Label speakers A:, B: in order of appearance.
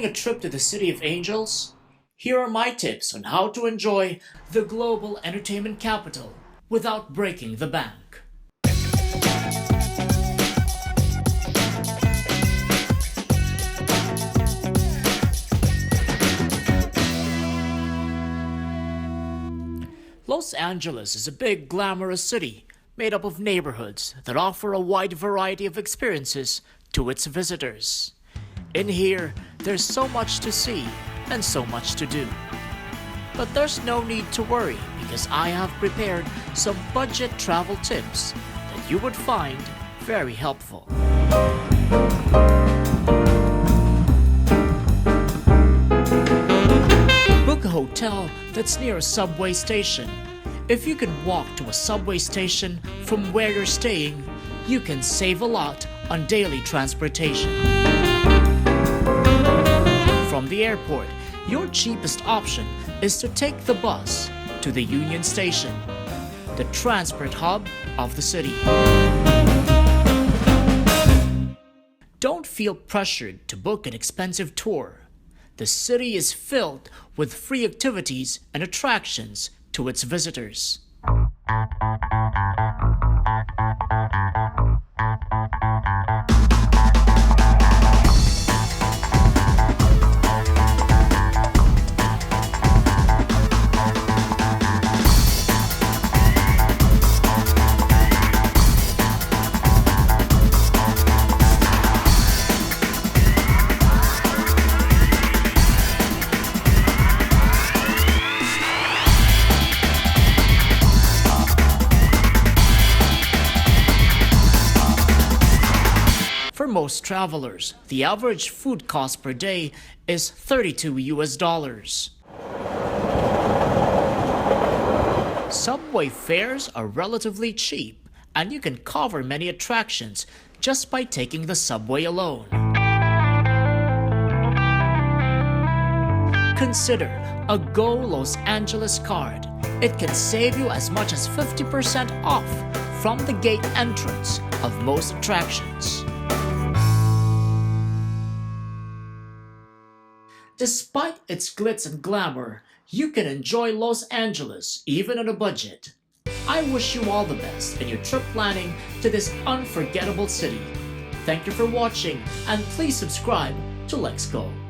A: Planning a trip to the City of Angels? Here are my tips on how to enjoy the global entertainment capital without breaking the bank. Los Angeles is a big, glamorous city made up of neighborhoods that offer a wide variety of experiences to its visitors. In here, there's so much to see and so much to do. But there's no need to worry because I have prepared some budget travel tips that you would find very helpful. Book a hotel that's near a subway station. If you can walk to a subway station from where you're staying, you can save a lot on daily transportation. From the airport, your cheapest option is to take the bus to the Union Station, the transport hub of the city. Don't feel pressured to book an expensive tour. The city is filled with free activities and attractions to its visitors. For most travelers, the average food cost per day is $32. Subway fares are relatively cheap, and you can cover many attractions just by taking the subway alone. Consider a Go Los Angeles card. It can save you as much as 50% off from the gate entrance of most attractions. Despite its glitz and glamour, you can enjoy Los Angeles even on a budget. I wish you all the best in your trip planning to this unforgettable city. Thank you for watching, and please subscribe to LexGo.